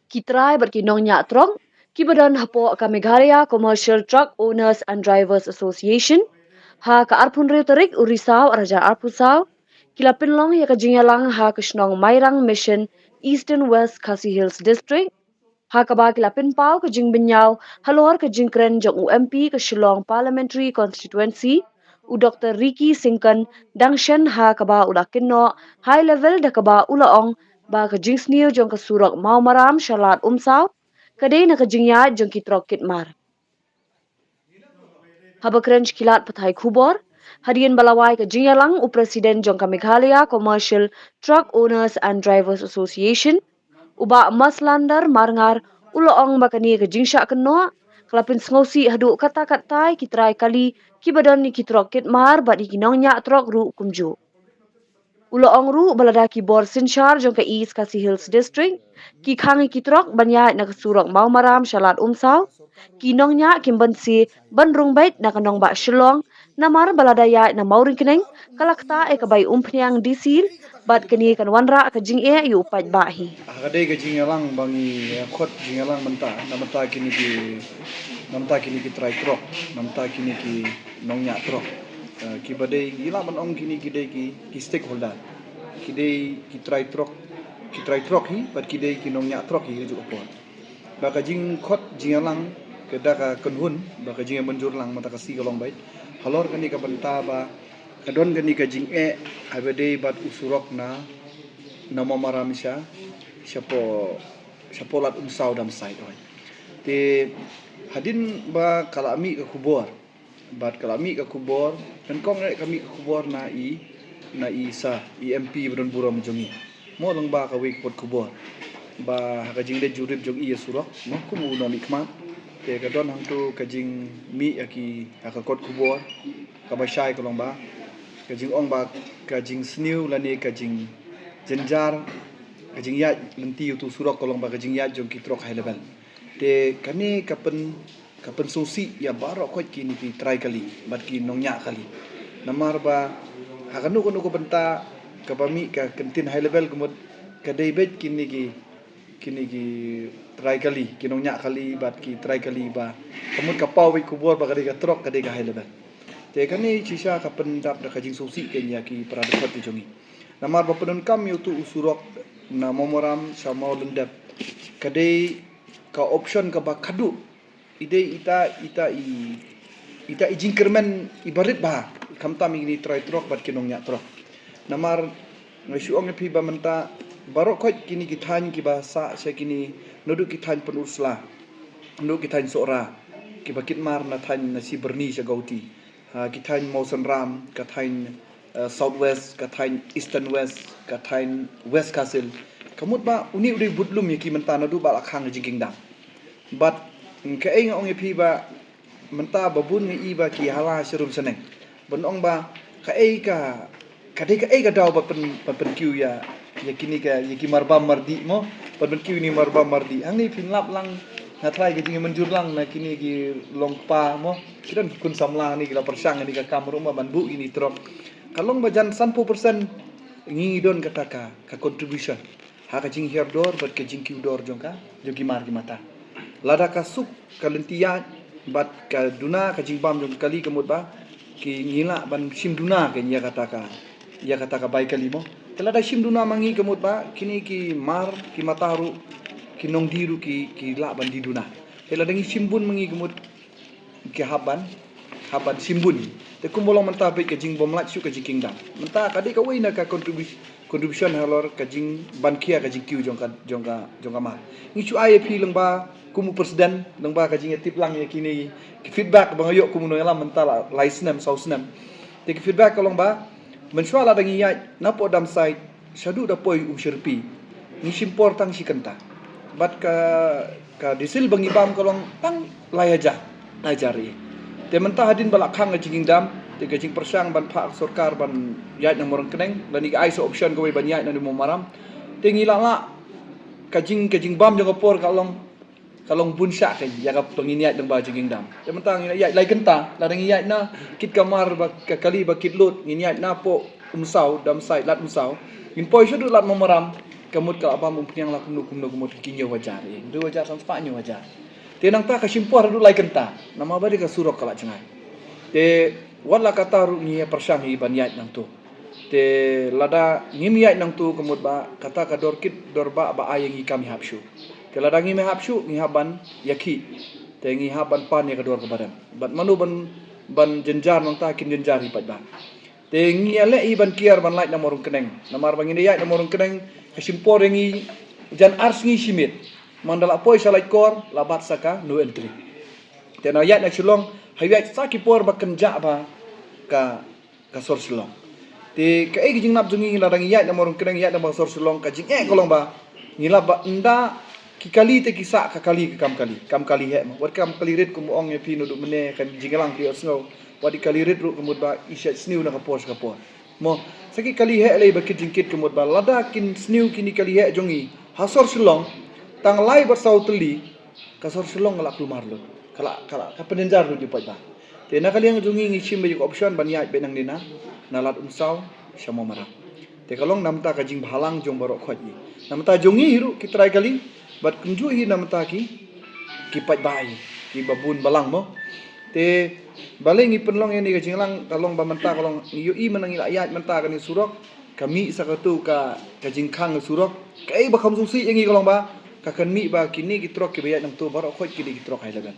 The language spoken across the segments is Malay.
Kitrai berkinong nyak trong, kibadan hapo ka Meghalaya Commercial Truck Owners and Drivers Association, ha ka arpun reuterik urisau araja arpusau, kila pinlong ya ka jingalang ha kishnong Mairang Mission Eastern West Khasi Hills District, ha ka ba kila pinpau ka jing binyau halor ka jingkren jong UMP ka Shillong Parliamentary Constituency, u Dr. Ricky Singkan dangshen ha ka ba ulakin no high level da ka ba ulaong ba ka jing snew jong ka surok mau maram shalat umsaw, kadai na ka jing ya jong kitrok kitmar. Haba krench kilat patai kubor, hadian balawai ka jingalang u Presiden jong ka Meghalaya Commercial Truck Owners and Drivers Association, uba maslandar marngar uloong bakani ka jingsha keno, kalapin sengosi hadu kata-katai kitrai kali kibadan ni kitrok kitmar badi kinongnya trok ru kumju. Uloong ru balada ki bor sinchar jong ka East Khasi Hills District, ki khangi kitrok banya na kasurok mau maram shalat umsaw, kinong nya kimbansi bandrung bait na kanong ba Shillong na mar balada ya na mauring kineng kalakta e kabay umpnyang disil bat kani kan wanra ka jing e yu upat bahi. Kadai ka jingalang bangi khot jingalang namta kini ki try trok namta kini ki nongnya trok ki badai ila man ong kini ki stakeholder ki try trok hi but ki nongnya trok hi ju upon baka jing khot jingalang kada ka kunhun baka jing menjur lang mata kasi kalong bait halor kani ka banta ba kadon kani ka jing abade bat usurok na mamaram siapa lat umsau dam side oi te hadin ba kalami ka kubor bat kalami ka kubor dan kong kami ka kubor na sa EMP bron buram jongi mo lang ba ka week pot kubor ba ka jing de jurip jong iya surok no kumu no mikma te ka don hang tu ka jing mi aki ka kot kubor ka ba shai ka long ba ka jing ong ba ka jing snew lani ka jing jenjar kajing ya lenti tu surok kolong ba kajing ya jong kitrok high level te kami kapen sosi ya baro khot kini ki try kali bat ki nongnya kali namar ba hakanu kono ko benta kapami ka kentin high level kumot kadai bet kini ki try kali ki nongnya kali bat ki try kali ba kamut kapau wi kubur ba kadai ka trok kadai ka high level te kani chisha kapen dap da kajing sosi kenya ki pradekot jongi namar ba penun kam yutu usurok na momoram sama lendap kadai ka option ka ba kadu ide ita jingkermen ibarit ba kamta mi ni try trok bat kinong nya trok namar ngasuong pi ba menta barok khot kini kithan ki ba sa kini noduk kithan penusla noduk kithan sora ki bakit mar na than na si berni sa gauti kithan mausan ram kathan southwest kathan eastern west kathan west castle kamut ba uni udi budlum yaki mentana du ba lakhang jingking dam but ke ai ngong pi ba menta babun ngi ba ki hala serum seneng bonong ba ka ai ka daw ba pen kiu ya yakini ka yaki marba mardi mo pen kiu ni marba mardi ang ni pinlap lang na try ke jing menjur lang na kini ki longpa mo kiran kun samlang ni kila persang ni ka kamru ma banbu ini trop kalong bajan 100% ngi don kata ka contribution ha ka jing hier dor bat ke jing kiu dor jongka jogi mar ki mata lada ka suk kalentia bat ka duna ka jing bam jong kali kemut ba ki ngila ban sim duna ke nya kata ka bai kali mo telada sim duna mangi kemut ba kini ki mar ki mataru ki nong diru ki la ban di duna telada ngi simbun mangi kemut ki haban simbun te kumbolong menta be ke jing bom lat su ke jing kingdom menta kadi ka wei na ka contribution halor ka jing ban kia ka jing kiu jongka ma ngi chu IAP leng ba kumu presiden leng ba ka jing tip lang ya kini ki feedback bang ayok kumu no yalam menta la laisnam sausnam te ki feedback kolong ba mensual ada ngi ya na po dam side shadu da poi sherpi ni simpor tang si kenta bat ka disil bangi bam kolong tang layaja ajari te menta hadin balak khang jing dam te jing persang ban phak sarkar ban yat nang morang keneng lani ai so option ko ban yat nang mo maram te ngila la ka jing bam jong por kalong bunsha ke ya ka pengin yat nang ba jing dam te menta yat lai kenta la dang yat na kit kamar ba ka kali ba kit lut ngin yat na po dam sai lat umsau in poi shu lat momaram kamut ka abam umpiang la kumnu kumut kinyo wajar do wajar sam spanyo wajar te nang ta ka simpor du lai kenta nama bari ka surok kala jangai te wala kata ru ni persang hi ban yat nang tu te lada ngim yat nang tu kamut ba kata ka dorkit dorba ba ayang i kami hapshu te lada ngim hapshu ngi haban yaki te ngi haban pan ya ka dor ka badan bat manu ban jenjar nang ta kin jenjar hi pat ba te ngi ale i ban kiar ban lait na morung keneng namar bang ini yat na morung keneng ka simpor ngi jan ars ngi simit mandala poi salai kor labat saka no entry te na yat na chulong hayat saki por ba kenja ba ka sor silong te ka e jing nap jungi la dang yat na morung keneng yat na ba sor silong ka jing kolong ba ngila ba nda ki kali te kisa ka kali kam kali he ma wat kam kali rit ku ong ye pinu du mene kan jingalang pi osno wadi kali rit ru kumut ba isha sniu na ka por mo saki kali he le ba kijingkit kumut ba lada kin sniu kini kali he jongi hasor silong tang lai ber sau teli kasor silong la klumar lo kala ka penenjar lu dipat ba te na kali yang jongi ngi chim ba option ban ya benang dina nalat umsau syamo mara te kalong namta ka jing bhalang jong barok khoji namta jongi hiru kitrai kali bat kunju hi namta ki pat bai ki babun balang mo te baling i penlong ini ka jinglang kalong ba menta kalong yu i manang ila ayat menta kan surok kami sakatu ka jingkhang surok kai ba kham sungsi yangi kalong ba ka kan mi ba kini gitrok ki bayat nang tu barok khoj ki gitrok hai lagan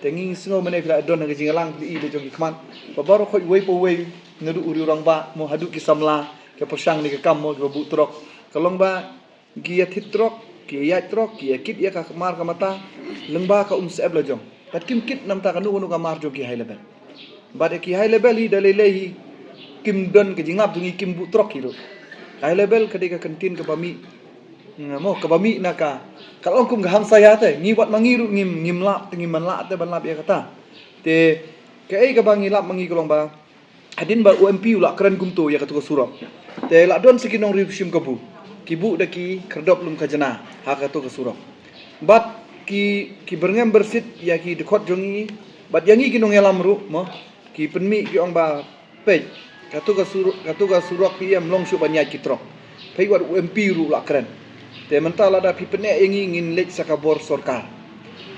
tengi singo mane kila don ka jinglang i de jong khman ba barok khoj wei po wei ngadu uri orang ba mo hadu ki samla ke persang ni ka kam mo bu trok kalong ba gi athit trok ki ayat trok ki kit ya ka mar ka mata lengba ka seb la jong pat kim kit nam ta kanu ka mar jo ki high level bad ki high level hi dalele hi kim don ke jingap dungi kim bu trok hiru high level kadi ka kantin ka bami mo ka bami naka kalong kum gaham saya te ngi wat mangiru ngim lap tengi man la te ban lap ya kata te ke ai ka bangi lap mangi kolong ba adin ba UMP ula keren kum tu ya ka tu surok te la don sikinong rivshim kabu kibu daki kerdop lum ka jana ha ka tu surok bat ki berngem bersit ya ki dekot jongi bat yangi ki nong elam ru mo ki penmi ki ong ba pej katu ka surok pi em long su banyai ki trok pai wat UMP ru la keren te mentala da pi pene yangi ngin lek sakabor sorkar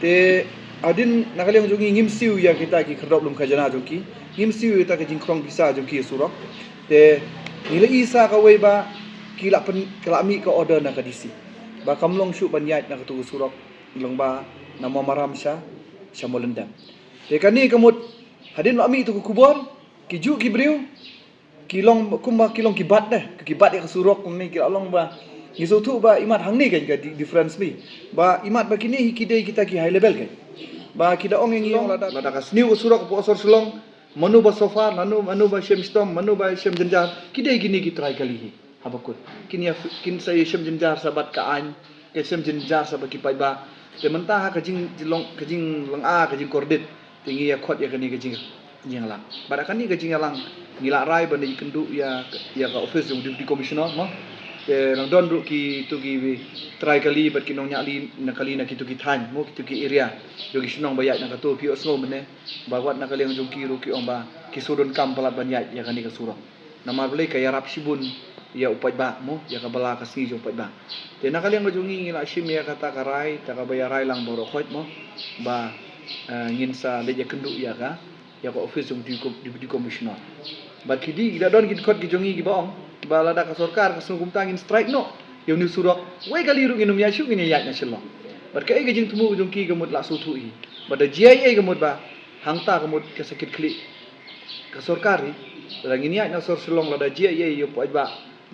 te adin nakaliang jongi ngim siu ya kita ki kerdop lum khajana jongi ngim siu ta ka jingkrong bisa jongi surok te nilai isa ka wei ba ki la pen kelami ka order na ka disi ba kamlong su banyai na ka tu surok long ba nama maram sya molendam te kani kamut hadin lami tu kubor kiju kibriu kilong kumba kilong kibat deh kibat ya kesurok ni kila long ba ngiso tu ba imat hang ni kan ka difference mi ba imat ba kini hikidai kita ki high level kan ba kida ong yang lada ka sniu surok po osor sulong manu ba sofa manu ba shem stom manu ba shem jenjar kidai gini ki try kali hi habakut kini kin saya shem jenjar sabat ka an ke shem jenjar sabat ki pai ba te mentah ka jing lang a ka jing kordit tingi ya khot ya kani ka jing lang pada kani ka jing lang ngila rai banda ikendu ya ka office yung deputy commissioner mo te lang don ru ki tu ki try kali bat kinong nyali na kali na kitu ki than mo kitu ki area yo ki sinong bayat na ka tu pi osno mene bawat na kali ang jong ki ru ki omba ki sudon kam palat banyat ya kani ka surong nama bele ka yarap sibun ya upat ba mo ya ka bala ka si jong upat ba te na kali ang jongi ngila sim ya kata karai ta ka bayarai lang boro khot mo ba ngin sa leja kendu ya ka office yung deputy commissioner bat kidi ida don kid khot ki jongi ki baong ba lada ka sarkar ka sungkum tangin strike no yung ni surok wei kali ru nginum ya shu ngin ya nya shelo bat ka ai jing tumu jong ki gamut la su thu hi bat da GIA gamut ba hangta gamut ka sakit kli ka sarkar ri lagi ni na sor sulong lada GIA yo poj ba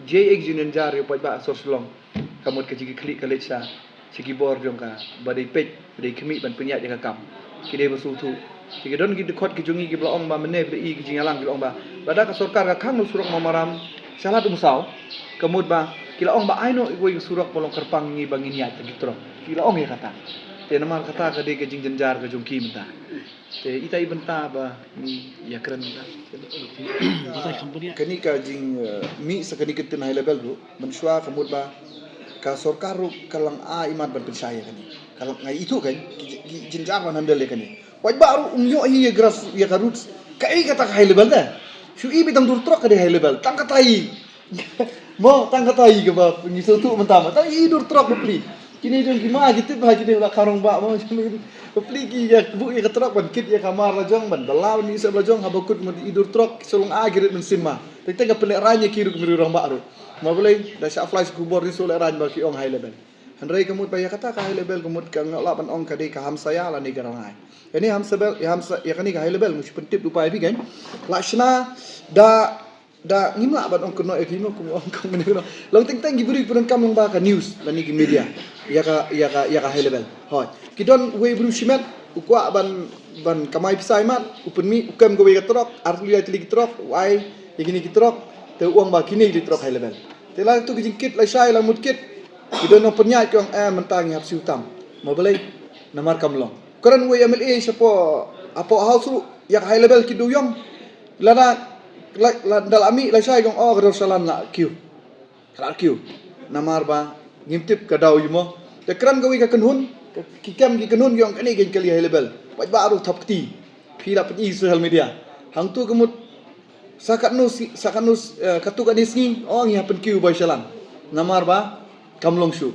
GIA jinen jar yo poj ba sor sulong kamut ka jigi kli ka lecha sigi bor jong ka badai pej badai kemi ban punya ja ka kam kide ba su thu ki don ki dekot ki jongi ki blong ba mene i ki jingalang ki blong ba lada ka sarkar ka khang no surok mamaram salat umsau kamut ba kila ong ba aino igoi surok bolong kerpang ngi bangin ya gitro kila ong ya kata te namar kata ka de ke jing jenjar ka jong ki menta te ita ibenta ba ni ya keren menta kani ka jing mi sakani kitin high level ru mensua kamut ba ka sarkar ru kalang a imat ban percaya kani kalang ngai itu kan jenjar ban handle kani waj baru umyo hi ya gras ya karut kai kata high level da Shui bitang dur truk ke high level. Tangkatai. Mo tangkatai ke ba pengiso tu mentama. Tang i dur truk beli. Kini dong gimana gitu bah kini ulah karong ba mo beli ki ya bu ya truk ban kit ya kamar lajong ban dalau ni sa lajong habakut mo idur truk sulung agirit men simma. Tete ga pelek ranya kiru kemiri orang ba ro. Ma boleh da sa flash kubor ni sulek ran ba ki ong high level. Handrai kemut baya kata ka high level kemut ka ngalapan ong ka de ka ham saya la ni garangai. Ini ham sebel ya ham ya kani ka high level mesti pentip lupa abi kan. Lakshana da ngimla ban ong kuno ekimo kum ong kong menero. Long ting ting giburi pun kam long ba ka news la ni ki media. Ya ka high level. Hoi. Kidon we bru shimet ukwa ban kamai pisai mat upun mi ukam go we ka trok arli atli ki trok wai yakini ki trok te uang ba kini di trok high level. Te la tu kijingkit la shai la mutkit. Kidon no penya kyong mentang hap si utam. Mo balai namar kamlong. Koran we MLA siapa apa hausru yak high level ki duyong lana dalami la shai gong kador salan la kiu. Kala kiu. Namar ba ngimtip ka daw yumo. Te kran gawi ka kenhun kikam ki kenhun yong kani gen kali high level. Pai ba aru thap ti. Phila pi social media. Hang tu kemut sakanus katuk anis ni ngi hapen kiu bai salan. Namar ba kamlong shu.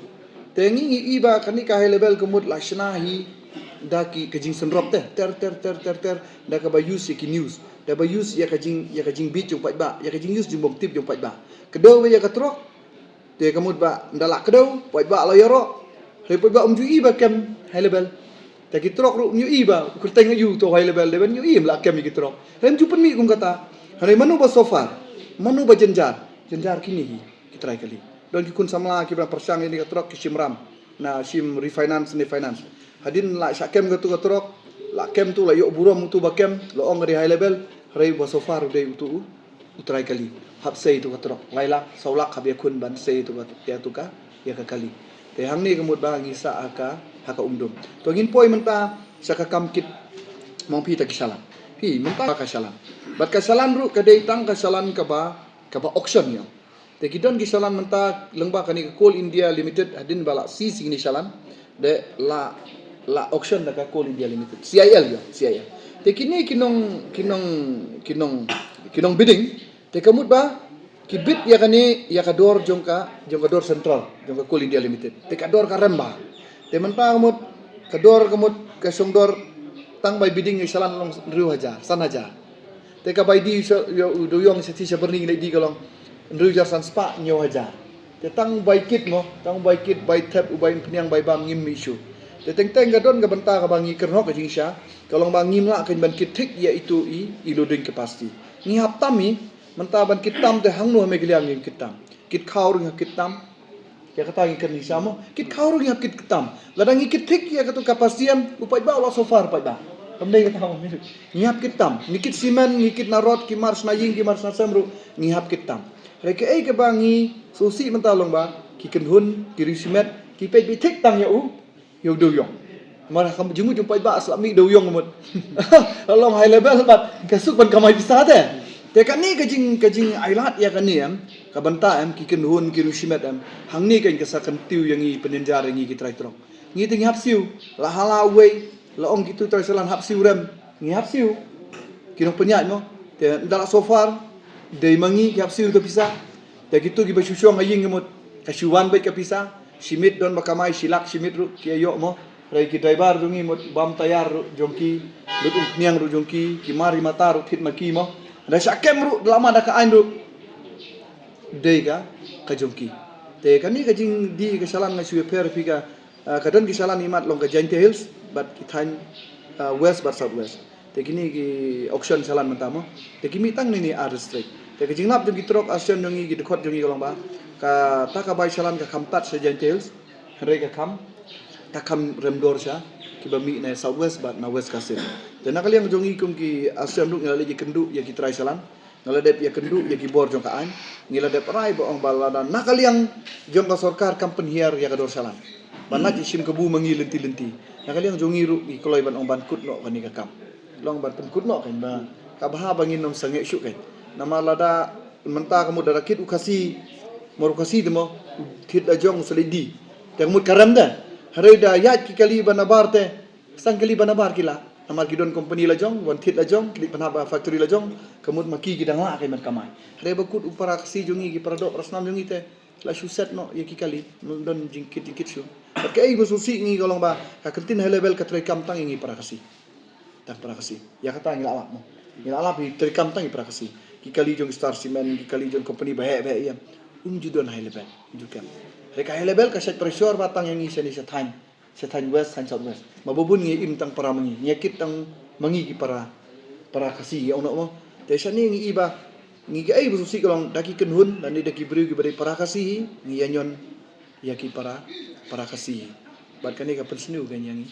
Te ngi iba kani ka high level kemut lakshana hi daki kajing senrop ter da ka ba use ki news da ba use ya kajing bit jong pai ba ya kajing news jong bom tip jong pai ba kedo ya ka trok te kamut ba ndala kedo pai ba la yoro le pai ba ju i ba kem high level ta ki trok ru nyu i ba ku teng yu to high level de ban nyu i la kem ki trok hem ju pen mi kum kata hare manu ba sofar manu ba jenjar kini hi ki try kali don ki kun samla ki ba persang ini ka trok ki simram na sim refinance ni finance hadin la syakem gatu gatrok la kem tu la yok burom tu bakem lo ong di high level rei ba so far de tu utrai kali hap sei tu gatrok laila saulak hab yakun ban sei tu ya tu ka ya ka kali te hang ni kemut ba ngisa haka umdum to ngin poi menta saka kamkit mong pi ta kisalan pi menta ka salan bat ka salan ru ka dei tang ka salan ka ba auction yo te kidon kisalan menta lengba kani Coal India Limited hadin bala si sini salan de la auction da ka Coal India Limited CIL. Te kini kinong bidding te kamut ba ki bid ya kani ya kador jongka dor central jongka Coal India Limited te kador ka remba te menta kamut kador kamut ka songdor tang by bidding ni salan long riu haja san haja te ka by di do yong seti sa berning di kalong riu jar san spa nyo haja te tang by kit by tap ubay penyang by bam ngim isu te teng gadon ga benta ka bangi kerno ka jingsha kalong bangim la kan ban kit tik ya itu i loading capacity ni haptami menta ban kitam te hangno me giliang ngim kitam kit khaur ng kitam ya kata ngi kan samo kit khaur ng kit kitam ladang kit tik ya katu kapasiam upai ba la so far pai ba kamdei kata mo ngihap kitam nikit simen nikit narot kimar snaying kimar snasamru ngihap kitam reke ai ke bangi susi menta long ba ki kenhun ki risimet ki pe bi tik tam ya yo do yong mara kam jungu jumpai ba aslami do yong mut long high level bat kasuk ban kamai bisa te kan ni kajing ailat ya kan ni ka banta ki kenhun ki risimet hang ni kan kasakan tiu yang i penenjar yang i kitrai trok ngi ting hap siu la hala we la ong gitu trai salan hap siu rem ngi hap siu kinong penyat mo te ndala so far de mangi ki hap siu to bisa te gitu gi basusyong aying ngemut kasuwan baik ka bisa simit don bakamai silak simit ru ki ayo mo rai ki driver dungi mot bam tayar ru jongki lut niang ru jongki ki mari mata ru khit maki mo da sakem ru lama da ka ain ru dega ka jongki te kani ka jing di kesalahan ngai suwe per pika kadon kesalahan imat long ka Giant Hills but kitan west but southwest te kini ki auction salan mentamo te kimi tang ni ar district te ka jingnap jongki trok auction jongi gi dekot jongi kolong ba ka taka bai salan ka kamtat se Giant Hills re ka kam takam remdor sha ki bami na southwest but na west kasir te nakali yang jongi kum ki auction ru ngali ji kendu ya ki trai salan ngaladep ya kendu ya ki bor jong ka an ngiladep rai bo ong balada nakali yang jong ka sarkar company hier ya ka dor salan banat isim kebu mangi lenti nakali yang jongi ru ki koloi ban ong ban kut no kani ka kam long ban pen kut no kan ba ka baha bangin nom sange syuk kan nama lada menta kamu darakit ukasi morukasi demo kit ajong selidi yang mut karam da hareda yat ki kali banabar te sang kali banabar kila Namar gidon company lajong, one tit lajong, kili panaba factory lajong, kemud maki gidang la kay man kamay. Hare bakut upara kasi jongi gi paradok rasnam jongi te. La shuset no yaki kali, don jingkit shu. Kay mususi ngi golong ba, ka kentin level ka tray kam tang ngi para kasi. Tak para kasi. Ya kata ngi lawak mo. Ngi lawak bi tray kam tang ngi para kasi. Ki kali jong Star Cement, ki kali jong company bahe ya. Judon high level, jukan. Reka high level ka set pressure batang yang ngi seni time. Sethan west han south west mabubun ngi im tang para mangi nyakit tang mangi ki para kasi ya ono mo desa ni ngi iba ngi ai bu susi kolong daki kenhun dan daki beri beri para kasi ngi yanyon yaki para kasi bat kani ka persnu gan yangi